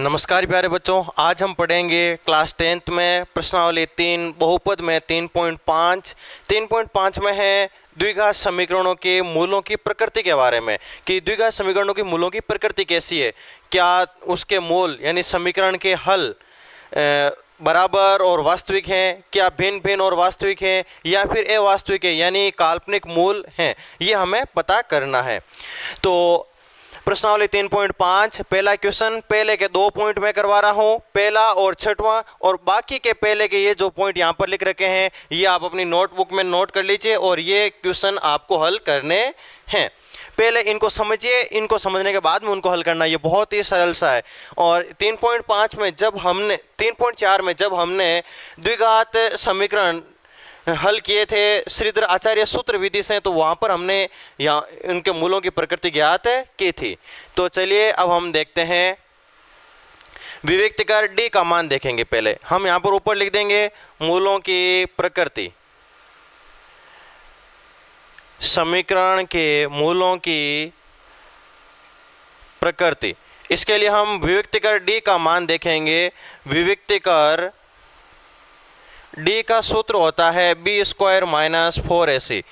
नमस्कार प्यारे बच्चों, आज हम पढ़ेंगे क्लास 10th में प्रश्नावली 3 बहुपद में 3.5 में है द्विघात समीकरणों के मूलों की प्रकृति के बारे में कि द्विघात समीकरणों के मूलों की प्रकृति कैसी है। क्या उसके मूल यानी समीकरण के हल बराबर और वास्तविक हैं, क्या भिन्न भिन्न और वास्तविक हैं, या फिर अवास्तविक है यानी काल्पनिक मूल हैं, ये हमें पता करना है। तो प्रश्नावली 3.5 पहला क्वेश्चन पहले के 2 पॉइंट में करवा रहा हूँ, पहला और छठवां, और बाकी के पहले के ये जो पॉइंट यहाँ पर लिख रखे हैं ये आप अपनी नोटबुक में नोट कर लीजिए और ये क्वेश्चन आपको हल करने हैं। पहले इनको समझिए, इनको समझने के बाद में उनको हल करना, ये बहुत ही सरल सा है। और 3.5 में जब हमने 3.4 में जब हमने द्विघात समीकरण हल किए थे श्रीधर आचार्य सूत्र विधि से, तो वहाँ पर हमने यहाँ उनके मूलों की प्रकृति ज्ञात की थी। तो चलिए अब हम देखते हैं, विविक्त कर डी का मान देखेंगे। पहले हम यहाँ पर ऊपर लिख देंगे मूलों की प्रकृति, समीकरण के मूलों की प्रकृति। इसके लिए हम विविक्त कर डी का मान देखेंगे। विविक्त कर डी का सूत्र होता है बी स्क्वायर माइनस 4ac।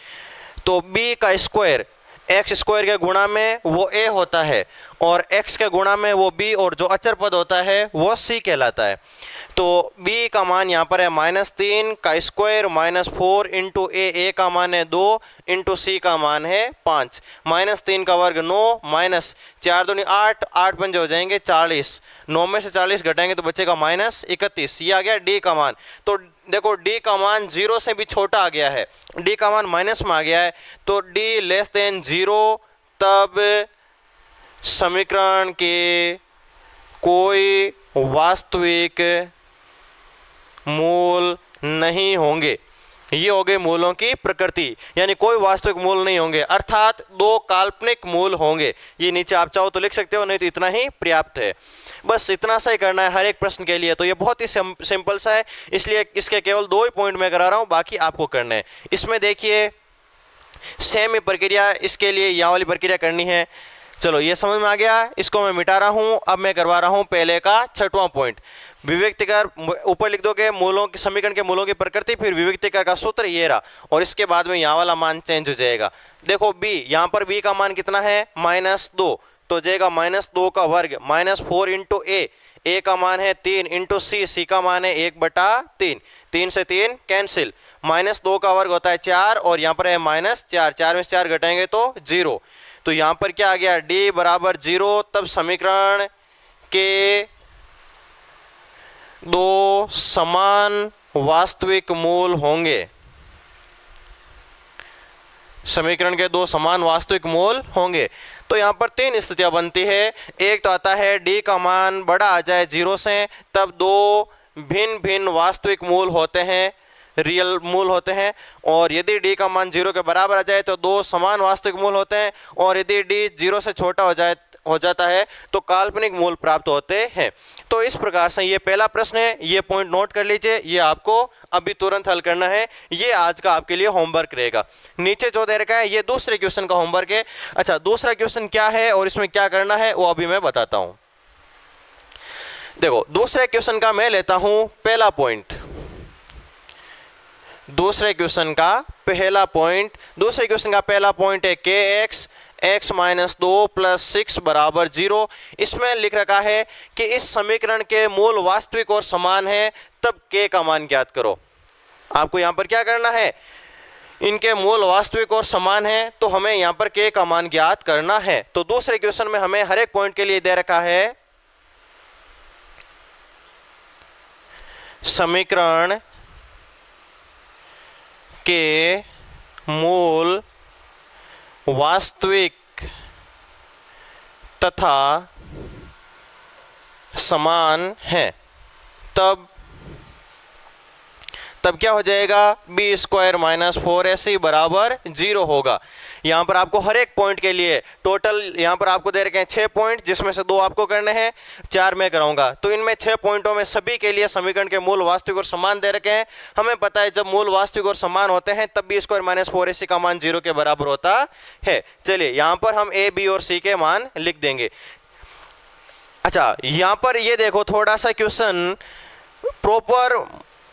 तो बी का स्क्वायर एक्स स्क्वायर के गुणा में वो ए होता है और एक्स के गुणा में वो बी, और जो अचर पद होता है वो सी कहलाता है। तो b का मान यहाँ पर है -3 का स्क्वायर -4 इंटू ए का मान है 2 इंटू सी का मान है 5, -3 का वर्ग 9 माइनस 4 दूनी 8, 8 पंजे हो जाएंगे 40, 9 में से 40 घटाएंगे तो बचेगा -31। ये आ गया d का मान। तो देखो d का मान 0 से भी छोटा आ गया है, d का मान माइनस में आ गया है। तो d लेस देन 0, तब समीकरण के कोई वास्तविक मूल नहीं होंगे। ये हो गए मूलों की प्रकृति, यानी कोई वास्तविक मूल नहीं होंगे, अर्थात 2 काल्पनिक मूल होंगे। ये नीचे आप चाहो तो लिख सकते हो, नहीं तो इतना ही पर्याप्त है। बस इतना सा ही करना है हर एक प्रश्न के लिए। तो ये बहुत ही सिंपल सा है, इसलिए इसके केवल 2 ही पॉइंट में करा रहा हूँ, बाकी आपको करना है। इसमें देखिए सेम ही प्रक्रिया, इसके लिए यहाँ वाली प्रक्रिया करनी है। चलो ये समझ में आ गया, इसको मैं मिटा रहा हूँ। अब मैं करवा रहा हूँ पहले का छठवां पॉइंट। विविक्त कर ऊपर लिख दोगे मूलों की समीकरण के मूलों की प्रकृति, फिर विविक्त कर का सूत्र ये रहा, और इसके बाद में यहाँ वाला मान चेंज हो जाएगा। देखो b, यहाँ पर b का मान कितना है -2, तो जाएगा -2 का वर्ग -4 इंटू ए का मान है 3 इंटू सी का मान है 1/3, 3 से 3 कैंसिल, -2 का वर्ग होता है 4 और यहाँ पर है -4, 4 में से 4 घटाएंगे तो 0। तो यहाँ पर क्या आ गया, d बराबर 0। तब समीकरण के 2 समान वास्तविक मूल होंगे। समीकरण के 2 समान वास्तविक मूल होंगे। तो यहाँ पर 3 स्थितियां बनती है। एक तो आता है d का मान बड़ा आ जाए 0 से, तब 2 भिन्न भिन्न वास्तविक मूल होते हैं, रियल मूल होते हैं। और यदि d का मान 0 के बराबर आ जाए तो 2 समान वास्तविक मूल होते हैं, और यदि d 0 से छोटा हो जाता है तो काल्पनिक मूल प्राप्त होते हैं। तो इस प्रकार से ये पहला प्रश्न है, ये पॉइंट नोट कर लीजिए, ये आपको अभी तुरंत हल करना है। ये आज का आपके लिए होमवर्क रहेगा। नीचे जो दे रखा है ये दूसरे क्वेश्चन का होमवर्क है। अच्छा, दूसरा क्वेश्चन क्या है और इसमें क्या करना है वो अभी मैं बताता हूं। देखो दूसरे क्वेश्चन का मैं लेता हूं पहला पॉइंट। दूसरे क्वेश्चन का पहला पॉइंट है kx x-2 + 6 = 0। इसमें लिख रखा है कि इस समीकरण के मूल वास्तविक और समान है, तब k का मान ज्ञात करो। आपको यहां पर क्या करना है, इनके मूल वास्तविक और समान है तो हमें यहां पर k का मान ज्ञात करना है। तो दूसरे क्वेश्चन में हमें हर एक पॉइंट के लिए दे रखा है समीकरण के मूल वास्तविक तथा समान है। तब क्या हो जाएगा, b स्क्वायर -4ac बराबर 0 होगा। यहाँ पर आपको हर एक पॉइंट के लिए टोटल यहाँ पर आपको दे रखे हैं 6 पॉइंट, जिसमें से 2 आपको करने हैं, 4 मैं कराऊंगा। तो इनमें 6 पॉइंटों में सभी के लिए समीकरण के मूल वास्तविक और समान दे रखे हैं। हमें पता है जब मूल वास्तविक और समान होते हैं तब b स्क्वायर -4ac का मान 0 के बराबर होता है। चलिए यहाँ पर हम a, b और c के मान लिख देंगे। अच्छा, यहाँ पर ये देखो थोड़ा सा क्वेश्चन प्रॉपर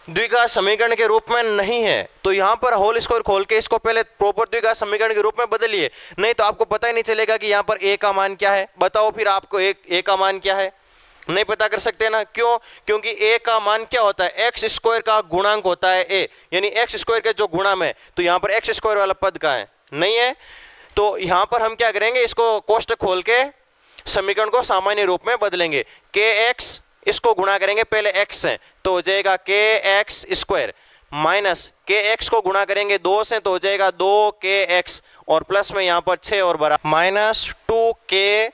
द्विघात समीकरण के रूप में नहीं है, तो यहाँ पर होल स्क्वायर खोल के इसको पहले प्रॉपर द्विघात समीकरण के रूप में बदलिए, नहीं तो आपको पता ही नहीं चलेगा कि यहाँ पर a का मान क्या है। बताओ फिर आपको a का मान क्या है, नहीं पता कर सकते ना। क्यों? क्योंकि a का मान क्या होता है, एक्स स्क्वायर का गुणांक होता है a, यानी एक्स स्क्वायर के जो गुणा में, तो यहाँ पर एक्स स्क्वायर वाला पद का है नहीं है। तो यहाँ पर हम क्या करेंगे, इसको कोष्टक खोल के समीकरण को सामान्य रूप में बदलेंगे। के एक्स, इसको गुणा करेंगे पहले x से, तो हो जाएगा के एक्स स्क्वायर, माइनस के एक्स को गुणा करेंगे 2 से, तो हो जाएगा 2 के एक्स, और प्लस में यहाँ पर 6 और बराबर माइनस 2 के,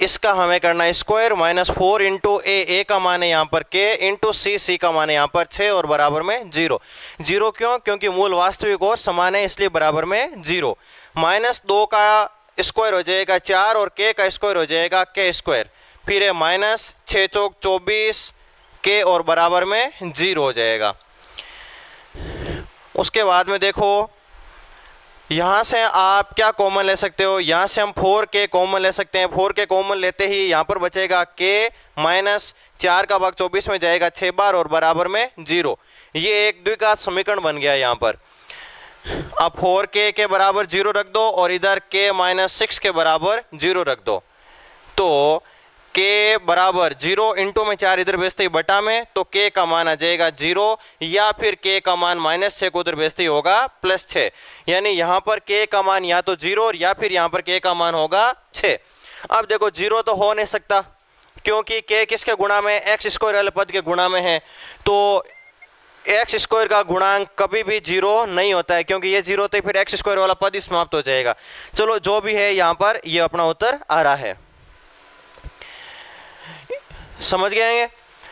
इसका हमें करना है स्क्वायर, माइनस 4 इंटू ए का मान है यहाँ पर k, इंटू सी का मान है यहाँ पर 6 और बराबर में 0। 0 क्यों? क्योंकि मूल वास्तविक और समान है, इसलिए बराबर में 0। माइनस 2 का स्क्वायर हो जाएगा 4 और k का स्क्वायर हो जाएगा k स्क्वायर, फिर है माइनस 6 चौक 24 k और बराबर में 0 हो जाएगा। उसके बाद में देखो यहाँ से आप क्या कॉमन ले सकते हो, यहाँ से हम 4k कॉमन ले सकते हैं। 4k कॉमन लेते ही यहाँ पर बचेगा k, माइनस 4 का भाग 24 में जाएगा 6 बार और बराबर में 0। ये एक द्विघात समीकरण बन गया यहाँ पर। अब 4k के बराबर 0 रख दो और इधर k माइनस 6 के बराबर 0 रख दो, तो k बराबर 0 इंटू में 4 इधर भेजते ही बटा में, तो k का मान आ जाएगा 0, या फिर k का मान माइनस 6 को उधर भेजते ही होगा प्लस 6, यानी यहाँ पर k का मान या तो 0 और या फिर यहाँ पर k का मान होगा 6। अब देखो 0 तो हो नहीं सकता, क्योंकि k किसके गुणा में, एक्स स्क्वायर वाले पद के गुणा में है, तो एक्स स्क्वायर का गुणांक कभी भी 0 नहीं होता है, क्योंकि ये 0 तो फिर एक्स स्क्वायर वाला पद ही समाप्त हो जाएगा। चलो जो भी है यहाँ पर ये अपना उत्तर आ रहा है। समझ गए?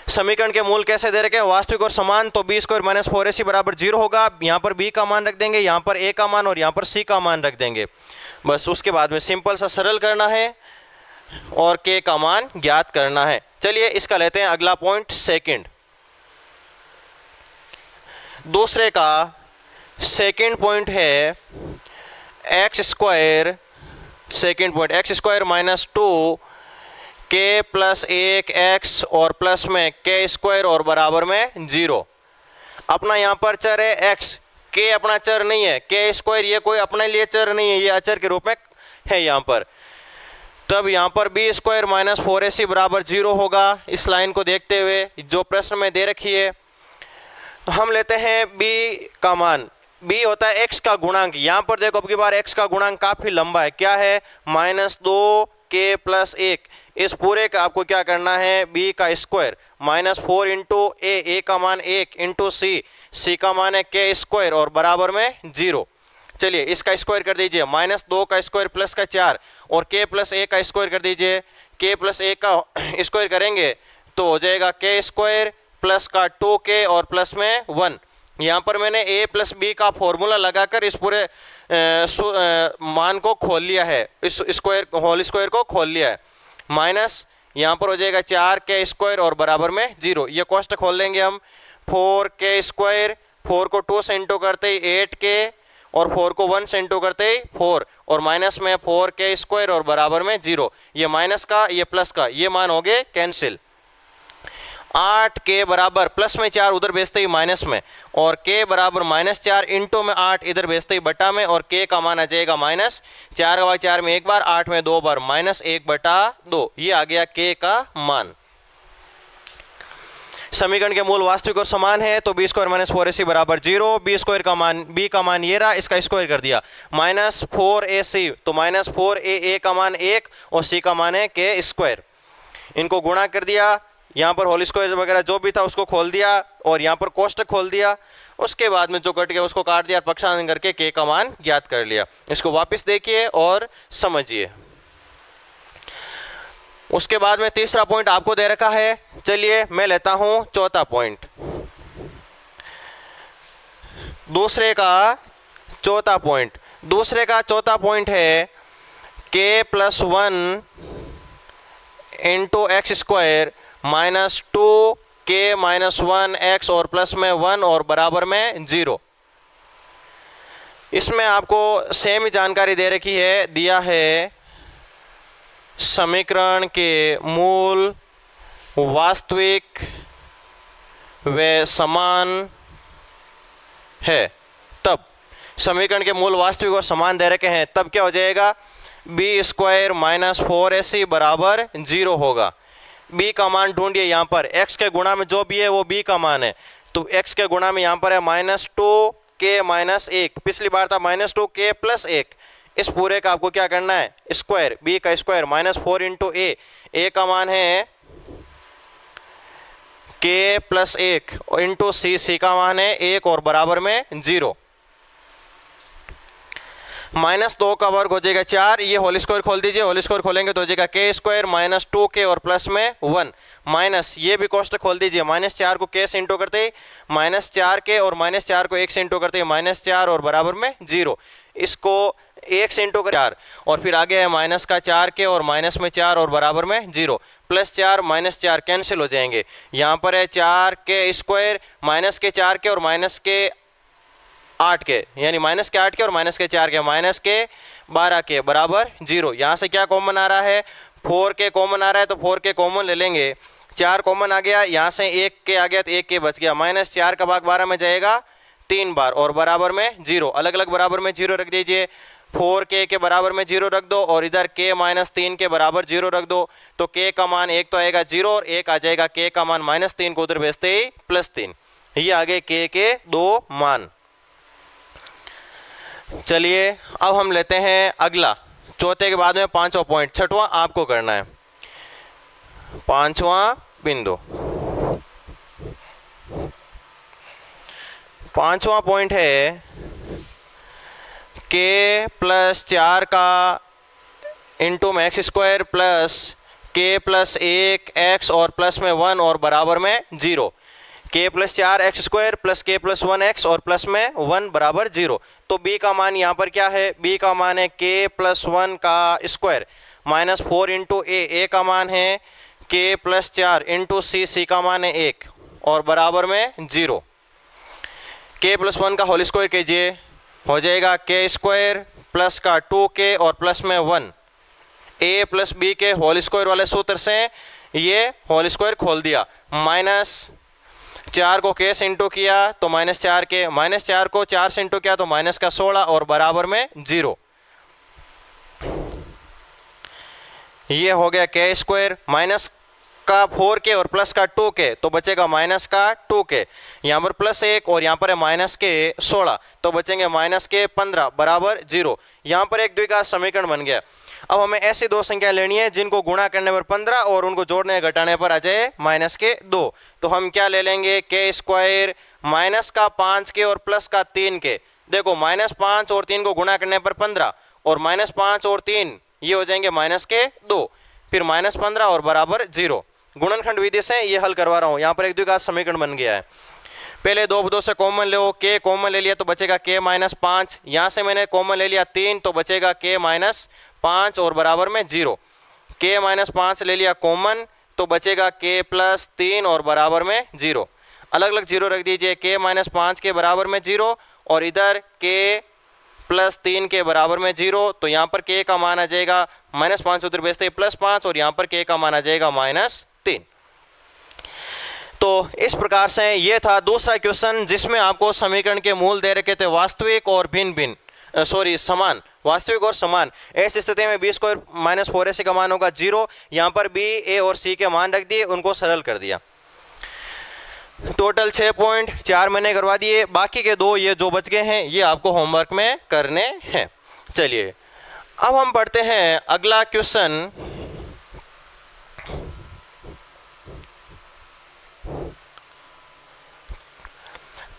समीकरण के मूल कैसे दे रखे हैं, वास्तविक और समान, तो बी स्क्वायर माइनस 4ac बराबर 0 होगा। यहाँ पर b का मान रख देंगे, यहाँ पर a का मान और यहाँ पर c का मान रख देंगे। बस उसके बाद में सिंपल सा सरल करना है और k का मान ज्ञात करना है। चलिए इसका लेते हैं अगला पॉइंट, सेकंड। दूसरे का सेकंड पॉइंट है x square, second point x square minus 2 के प्लस 1 एक्स और प्लस में के स्क्वायर और बराबर में 0। अपना यहाँ पर चर है x, के अपना चर नहीं है, के स्क्वायर ये कोई अपने लिए चर नहीं है, ये अचर के रूप में है यहाँ पर। तब यहाँ पर बी स्क्वायर माइनस 4ac बराबर 0 होगा। इस लाइन को देखते हुए जो प्रश्न में दे रखी है, तो हम लेते हैं b का मान, b होता है x का गुणांक। यहाँ पर देखो अब की बार x का गुणांक काफ़ी लंबा है, क्या है, माइनस 2k प्लस 1। इस पूरे का आपको क्या करना है, b का स्क्वायर, माइनस 4 इंटू a का मान 1 इंटू c का मान है k स्क्वायर और बराबर में 0। चलिए इसका स्क्वायर कर दीजिए, माइनस 2 का स्क्वायर प्लस का 4 और k प्लस a का स्क्वायर कर दीजिए। k प्लस a का स्क्वायर करेंगे तो हो जाएगा k स्क्वायर प्लस का 2k और प्लस में 1। यहाँ पर मैंने a प्लस बी का फॉर्मूला लगाकर इस पूरे मान को खोल लिया है, इस स्क्वायर होल स्क्वायर को खोल लिया है। माइनस यहाँ पर हो जाएगा 4k स्क्वायर और बराबर में 0। ये कोष्टक खोल देंगे हम, 4k स्क्वायर, 4 को 2 से इंटू करते ही 8k और 4 को 1 से इंटू करते ही 4 और माइनस में 4k स्क्वायर और बराबर में 0। ये माइनस का ये प्लस का ये मान हो गए कैंसिल। 8k बराबर प्लस में 4 उधर भेजते ही माइनस में, और k बराबर माइनस 4 इंटू में 8 इधर भेजते ही बटा में, और k का मान आ जाएगा माइनस 4 का भाग 4 में एक बार, 8 में 2 बार, माइनस 1/2। ये आ गया k का मान। समीकरण के मूल वास्तविक और समान है, तो बी स्क्वायर माइनस 4ac बराबर 0। बी स्क्वायर का मान, b का मान ये रहा, इसका स्क्वायर कर दिया, माइनस 4ac, तो माइनस 4a का मान 1 और c का मान है k स्क्वायर। इनको गुणा कर दिया, यहाँ पर होल स्क्वायर वगैरह जो भी था उसको खोल दिया और यहाँ पर कोष्टक खोल दिया। उसके बाद में जो कट गया उसको काट दिया और पक्षांतर करके k का मान ज्ञात कर लिया। इसको वापस देखिए और समझिए। उसके बाद में तीसरा पॉइंट आपको दे रखा है। चलिए मैं लेता हूं चौथा पॉइंट, दूसरे का चौथा पॉइंट है k plus 1 into x square minus 2k minus 1 x और प्लस में 1 और बराबर में 0। इसमें आपको सेम ही जानकारी दे रखी है, दिया है समीकरण के मूल वास्तविक व समान है, तब समीकरण के मूल वास्तविक और समान दे रखे हैं, तब क्या हो जाएगा, बी स्क्वायर माइनस 4ac बराबर 0 होगा। b का मान ढूंढिए, यहाँ पर x के गुणा में जो भी है वो b का मान है, तो x के गुणा में यहाँ पर है -2k माइनस 1, पिछली बार था -2k प्लस 1। इस पूरे का आपको क्या करना है, स्क्वायर, b का स्क्वायर -4 इंटू a का मान है k प्लस 1 इंटू c का मान है 1 और बराबर में 0। -2 का वर्ग हो जाएगा 4, ये होल स्क्वायर खोल दीजिए, होल स्क्वायर खोलेंगे तो हो जाएगा k स्क्वायर माइनस 2k और प्लस में 1, माइनस ये भी कोष्टक खोल दीजिए, -4 को k से इंटू करते ही -4k और -4 को 1 से इंटू करते ही -4 और बराबर में 0, इसको 1 से इंटू कर 4 और फिर आगे है माइनस का 4k और माइनस में 4 और बराबर में 0, +4 -4 कैंसिल हो जाएंगे, यहाँ पर है 4k स्क्वायर माइनस के 4k और माइनस के 8k, यानी माइनस के 8k और माइनस के 4k, माइनस के 12k बराबर 0। यहाँ से क्या कॉमन आ रहा है, 4k कॉमन आ रहा है, तो 4k कॉमन ले लेंगे, 4 कॉमन आ गया, यहाँ से 1k आ गया तो 1k बच गया, -4 का भाग 12 में जाएगा 3 बार और बराबर में 0, अलग अलग बराबर में 0 रख दीजिए, 4k के बराबर में 0 रख दो और इधर k -3 के बराबर 0 रख दो, तो k का मान एक तो आएगा 0 और एक आ जाएगा k का मान -3 को उधर भेजते ही +3, ये आगे k के 2 मान। चलिए अब हम लेते हैं अगला, चौथे के बाद में पांचवा पॉइंट, छठवां आपको करना है, पांचवा बिंदु। पांचवा पॉइंट है k प्लस 4 का इंटू में x square plus k plus 1 x और प्लस में 1 और बराबर में 0, k plus 4 x square plus k plus 1 x और प्लस में 1 बराबर 0, तो b का मान यहाँ पर क्या है, b का मान है k प्लस 1 का स्क्वायर -4 इंटू a का मान है k प्लस 4 इंटू c का मान है 1 और बराबर में 0, k प्लस 1 का होल स्क्वायर कीजिए, हो जाएगा k स्क्वायर प्लस का 2k और प्लस में 1, a प्लस b के होल स्क्वायर वाले सूत्र से ये होल स्क्वायर खोल दिया, -4 को k से इंटू किया तो -4k, -4 को 4 से इंटू किया तो माइनस का 16 और बराबर में 0, ये हो गया k स्क्वायर माइनस का 4k और प्लस का 2k, तो बचेगा माइनस का 2k, यहाँ पर +1 और यहाँ पर है माइनस के 16, तो बचेंगे माइनस के 15 बराबर 0, यहाँ पर एक द्विघात समीकरण बन गया। अब हमें ऐसी दो संख्या लेनी है जिनको गुणा करने पर 15 और उनको जोड़ने घटाने पर आ जाए -2, तो हम क्या ले लेंगे, k स्क्वायर माइनस का 5k और प्लस का 3k, देखो -5 और 3 को गुणा करने पर 15 और -5 और 3 ये हो जाएंगे -2, फिर -15 और बराबर 0, गुणनखंड विधि से ये हल करवा रहा हूँ। यहाँ पर एक द्विघात समीकरण बन गया है, पहले 2 से कॉमन लो, k कॉमन ले लिया तो बचेगा k -5, यहाँ से मैंने कॉमन ले लिया 3 तो बचेगा k -5 और बराबर में 0, k -5 ले लिया कॉमन तो बचेगा k प्लस 3 और बराबर में 0, अलग अलग 0 रख दीजिए, k -5 के बराबर में 0 और इधर k प्लस 3 के बराबर में 0, तो यहाँ पर k का मान आ जाएगा -5 उधर भेजते ही +5 और यहाँ पर k का मान आ जाएगा -3। तो इस प्रकार से ये था दूसरा क्वेश्चन जिसमें आपको समीकरण के मूल दे रखे थे वास्तविक और समान, वास्तविक और समान। ऐसी स्थिति में b स्क्वायर -4ac का मान होगा 0, यहाँ पर b, a और c के मान रख दिए, उनको सरल कर दिया। टोटल 6 पॉइंट 4 मैंने करवा दिए, बाकी के 2 ये जो बच गए हैं ये आपको होमवर्क में करने हैं। चलिए अब हम पढ़ते हैं अगला क्वेश्चन,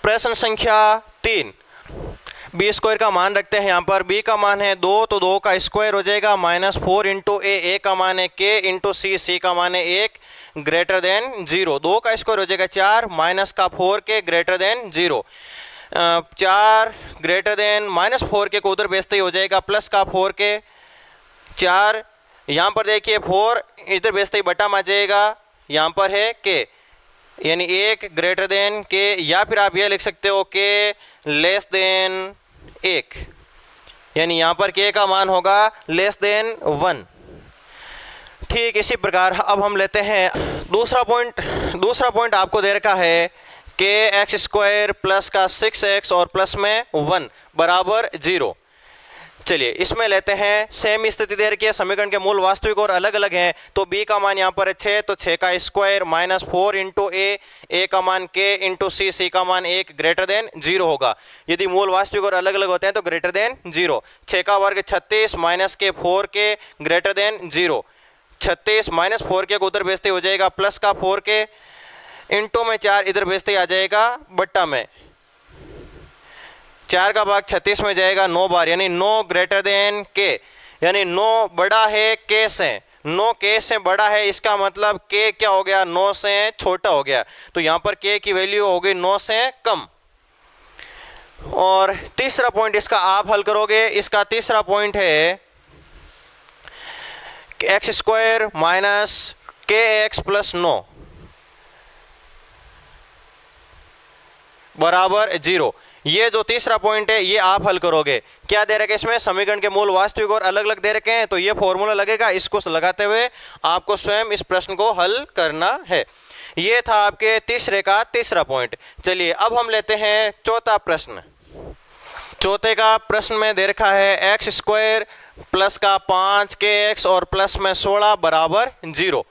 प्रश्न संख्या 3। बी स्क्वायर का मान रखते हैं, यहाँ पर b का मान है 2 तो 2 का स्क्वायर हो जाएगा -4 इंटू a का मान है k इंटू c का मान है 1 ग्रेटर देन 0, 2 का स्क्वायर हो जाएगा 4 माइनस का 4k greater than 0, 4 greater than -4k को उधर भेजते ही हो जाएगा प्लस का 4k, 4 यहाँ पर देखिए 4 इधर भेजते ही बटा में आ जाएगा, यहाँ पर है k यानी 1 ग्रेटर देन k, या फिर आप यह लिख सकते हो k लेस देन 1, यानी यहाँ पर k का मान होगा लेस देन 1। ठीक इसी प्रकार अब हम लेते हैं दूसरा पॉइंट आपको दे रखा है के एक्स स्क्वायर प्लस का 6x और प्लस में 1 बराबर 0। चलिए इसमें लेते हैं, सेम स्थिति दे रखी है, समीकरण के मूल वास्तविक और अलग अलग हैं, तो b का मान यहाँ पर है 6, तो 6 का स्क्वायर माइनस 4 इंटू a का मान k इंटू c का मान 1 ग्रेटर देन 0 होगा। यदि मूल वास्तविक और अलग अलग होते हैं तो ग्रेटर देन 0। 6 का वर्ग 36 माइनस के 4k greater than 0। 36 minus 4k को उधर भेजते हो जाएगा प्लस का 4k इंटू में 4 इधर भेजते आ जाएगा बट्टा में 4 का भाग 36 में जाएगा 9 बार, यानी 9 ग्रेटर देन k, यानी 9 बड़ा है k से, 9 k से बड़ा है, इसका मतलब k क्या हो गया 9 से छोटा हो गया, तो यहाँ पर k की वैल्यू हो गई 9 से कम। और तीसरा पॉइंट इसका आप हल करोगे, इसका तीसरा पॉइंट है एक्स स्क्वायर माइनस के एक्स प्लस 9 बराबर 0। ये जो तीसरा पॉइंट है ये आप हल करोगे। क्या दे रखे इसमें, समीकरण के मूल वास्तविक और अलग अलग दे रखे हैं, तो ये फॉर्मूला लगेगा, इसको लगाते हुए आपको स्वयं इस प्रश्न को हल करना है। ये था आपके तीसरे का तीसरा पॉइंट। चलिए अब हम लेते हैं चौथा प्रश्न। चौथे का प्रश्न में दे रखा है एक्स स्क्वायर प्लस का 5 के एक्स और प्लस में 16 बराबर 0।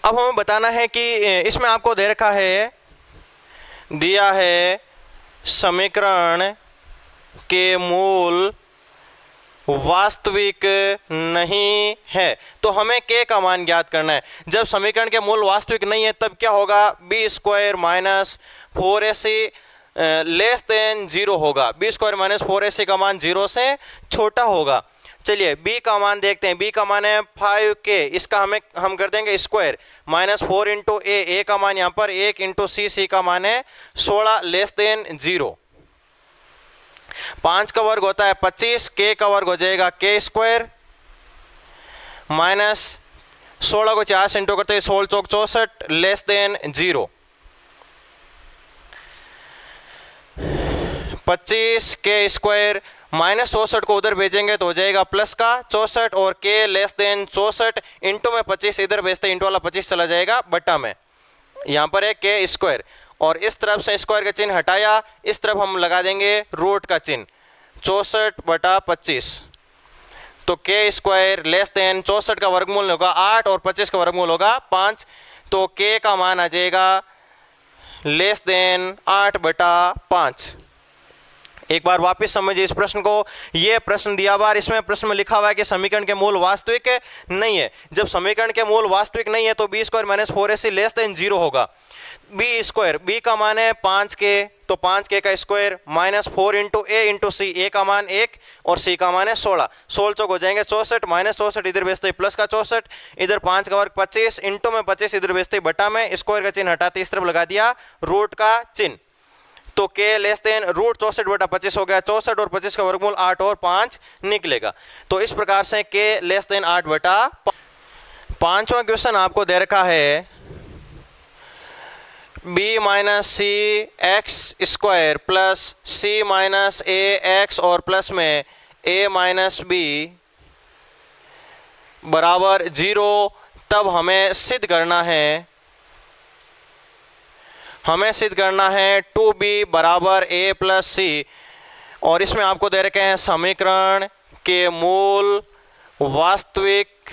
अब हमें बताना है कि इसमें आपको दे रखा है, दिया है समीकरण के मूल वास्तविक नहीं है, तो हमें k का मान ज्ञात करना है। जब समीकरण के मूल वास्तविक नहीं है तब क्या होगा, B square minus 4ac less than 0 होगा। बी स्क्वायर माइनस 4ac का मान 0 से छोटा होगा। चलिए b का मान देखते हैं, b का मान है 5k, इसका हम कर देंगे स्क्वायर माइनस 4 इंटू a का मान यहाँ पर 1 इंटू c का मान है 16 लेस देन 0। 5 का वर्ग होता है 25, k का वर्ग हो जाएगा k स्क्वायर माइनस 16 को 4 से इंटू करते हैं 16 चौक 64 less than 0। 25 k square minus 64 को उधर भेजेंगे तो हो जाएगा प्लस का 64 और k लेस देन 64 इंटू में 25 इधर भेजते इंटू वाला 25 चला जाएगा बट्टा में, यहाँ पर है k स्क्वायर, और इस तरफ से स्क्वायर का चिन्ह हटाया, इस तरफ हम लगा देंगे रूट का चिन्ह 64 बटा 25, तो k स्क्वायर लेस देन 64 का वर्गमूल होगा 8 और 25 का वर्गमूल होगा 5, तो k का मान आ जाएगा लेस देन 8 बटा 5। एक बार वापस समझिए इस प्रश्न को। यह प्रश्न दिया हुआ, इसमें प्रश्न में लिखा हुआ है कि समीकरण के मूल वास्तविक नहीं है। जब समीकरण के मूल वास्तविक नहीं है तो B square minus 4ac less than 0 होगा। बी स्क्वायर, बी का मान है 5k, तो 5k का स्क्वायर माइनस 4 इंटू a का मान 1 और c का मान है 16, 16 चौक हो जाएंगे 64 माइनस 64 इधर भेजते प्लस का 64, इधर 5 का वर्ग 25 इंटू में 25 इधर भेजते बटा में, स्क्वायर का चिन्ह हटाते इस तरफ लगा दिया रूट का चिन्ह, तो k लेस देन रूट 64 बटा 25 हो गया 64 और 25 का वर्गमूल 8 और 5 निकलेगा। तो इस प्रकार से k लेस देन 8 बटा 5। पांचवा क्वेश्चन आपको दे रखा है b माइनस सी एक्स स्क्वायर प्लस सी माइनस ए एक्स और प्लस में a माइनस बी बराबर 0। तब हमें सिद्ध करना है, सिद्ध करना है 2b बराबर a प्लस सी, और इसमें आपको दे रखे हैं समीकरण के मूल वास्तविक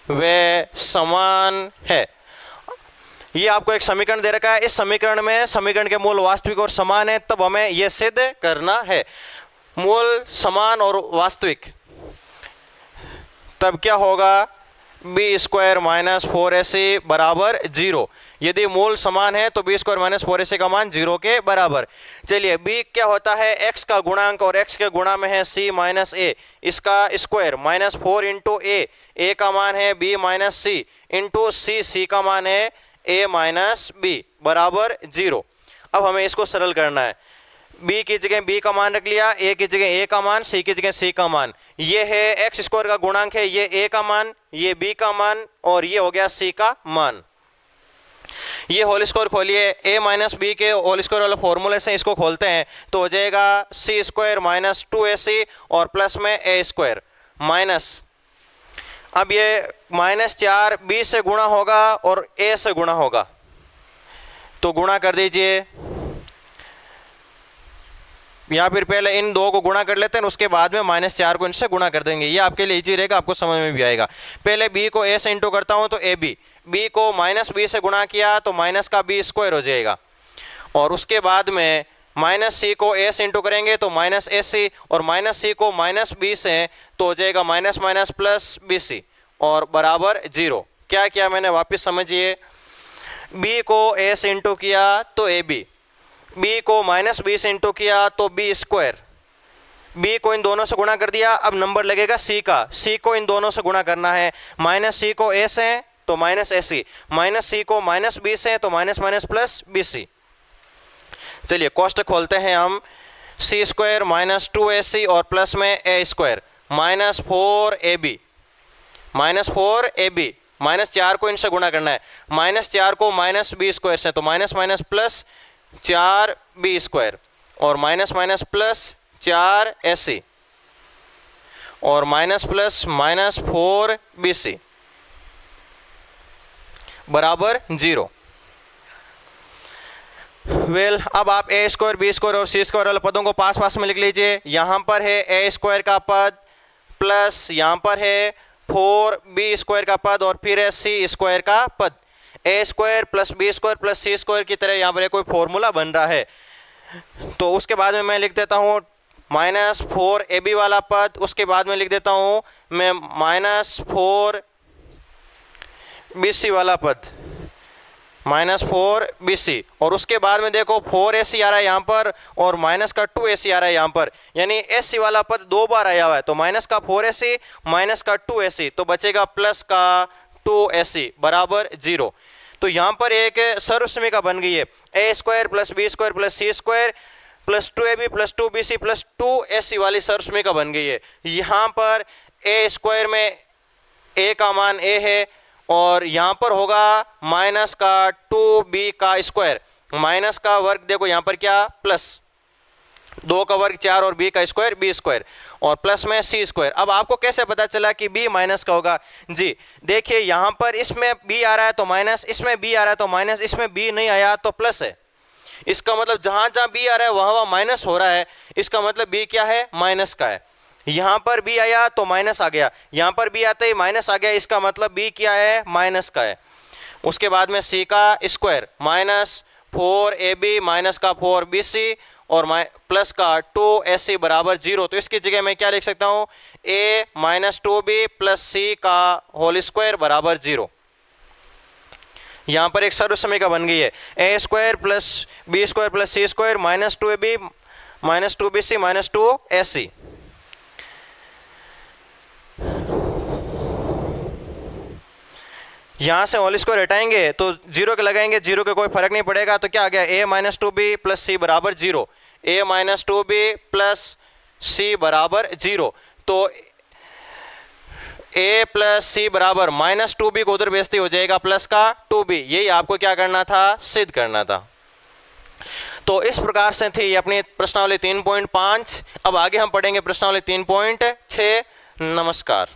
व समान है। ये आपको एक समीकरण दे रखा है, इस समीकरण में समीकरण के मूल वास्तविक और समान है, तब हमें यह सिद्ध करना है। मूल समान और वास्तविक, तब क्या होगा, बी स्क्वायर माइनस 4ac बराबर 0। यदि मूल समान है तो बी स्क्वायर माइनस 4ac का मान 0 के बराबर। चलिए b क्या होता है, x का गुणांक और x के गुणा में है c माइनस a, इसका स्क्वायर माइनस 4 इंटू a का मान है b minus c into c का मान है a माइनस b बराबर 0। अब हमें इसको सरल करना है, b की जगह b का मान रख लिया, a की जगह a का मान, c की जगह c का मान। ये है x स्क्वायर का गुणांक है, ये a का मान, ये b का मान और ये हो गया c का मान। ये होल स्क्वायर खोलिए, a माइनस बी के होल स्क्वायर वाला फॉर्मूले से इसको खोलते हैं तो हो जाएगा सी स्क्वायर माइनस 2ac और प्लस में a स्क्वायर माइनस, अब ये -4 b से गुणा होगा और a से गुणा होगा, तो गुणा कर दीजिए, या फिर पहले इन दो को गुणा कर लेते हैं, उसके बाद में -4 को इनसे गुणा कर देंगे। ये आपके लिए इजी रहेगा, आपको समझ में भी आएगा। पहले b को a से इंटू करता हूं तो ab, b को -b से गुणा किया तो माइनस का b स्क्वायर हो जाएगा, और उसके बाद में -c को a से इंटू करेंगे तो -ac, और -c को -b से तो हो जाएगा माइनस माइनस प्लस bc और बराबर 0। क्या किया मैंने, वापस समझिए, b को a से इंटू किया तो ab, b को -b से इंटू किया तो b स्क्वायर, b को इन दोनों से गुणा कर दिया, अब नंबर लगेगा c का, c को इन दोनों से गुणा करना है, -c को a से तो -ac, -c को -b से तो माइनस माइनस प्लस bc। चलिए कोष्टक खोलते हैं हम, c स्क्वायर माइनस 2ac और प्लस में a स्क्वायर -4ab, -4ab, -4 को इनसे गुणा करना है, -4 को -b स्क्वायर से तो minus minus plus 4b square और माइनस माइनस प्लस 4ac और माइनस प्लस माइनस 4bc बराबर 0। वेल अब आप a स्क्वायर b स्क्वायर और c स्क्वायर वाले पदों को पास पास में लिख लीजिए। यहाँ पर है a स्क्वायर का पद प्लस यहाँ पर है 4b स्क्वायर का पद और फिर है c स्क्वायर का पद। a square plus b square plus c square की तरह यहाँ पर कोई फॉर्मूला बन रहा है, तो उसके बाद में मैं लिख देता हूँ -4ab वाला पद, उसके बाद में लिख देता हूँ मैं -4bc वाला पद, -4bc, और उसके बाद में देखो 4ac आ रहा है यहाँ पर और माइनस का 2ac आ रहा है यहाँ पर, यानी ac वाला पद 2 बार आया हुआ है, तो माइनस का 4ac माइनस का 2ac तो बचेगा प्लस का 2ac बराबर 0। तो यहाँ पर एक सर्वसमीका बन गई है, a square plus b square plus c square plus 2ab plus 2bc plus 2ac वाली सर्वसमीका बन गई है। यहाँ पर a स्क्वायर में a का मान a है और यहाँ पर होगा माइनस का 2b का स्क्वायर, माइनस का वर्ग देखो यहाँ पर क्या प्लस 2 का वर्ग 4 और b का स्क्वायर b स्क्वायर और प्लस में c स्क्वायर। अब आपको कैसे पता चला कि b माइनस का होगा? जी देखिए यहाँ पर इसमें b आ रहा है तो माइनस, इसमें b आ रहा है तो माइनस, इसमें b नहीं आया तो प्लस है। इसका मतलब जहाँ जहाँ b आ रहा है वहाँ वहाँ माइनस हो रहा है, इसका मतलब b क्या है? माइनस का है। यहाँ पर b आया तो माइनस आ गया, यहाँ पर b आते ही माइनस आ गया, इसका मतलब b क्या है? माइनस का है। उसके बाद में c का स्क्वायर -4ab माइनस का 4bc और प्लस का 2ac बराबर 0। तो इसकी जगह मैं क्या लिख सकता हूँ? a minus 2b plus c का होल स्क्वायर बराबर 0। यहाँ पर एक सर्वसमीका बन गई है, a square plus b square plus c square minus 2ab minus 2bc minus 2ac। यहाँ से होल स्क्वायर हटाएंगे तो 0 के लगाएंगे, 0 के कोई फर्क नहीं पड़ेगा, तो क्या आ गया? a minus 2b plus c बराबर 0, a minus 2b plus c बराबर 0। तो a प्लस c बराबर -2b को उधर भेजते हो जाएगा प्लस का 2b। यही आपको क्या करना था? सिद्ध करना था। तो इस प्रकार से थी अपनी प्रश्नावली 3.5। अब आगे हम पढ़ेंगे प्रश्नावली 3.6। नमस्कार।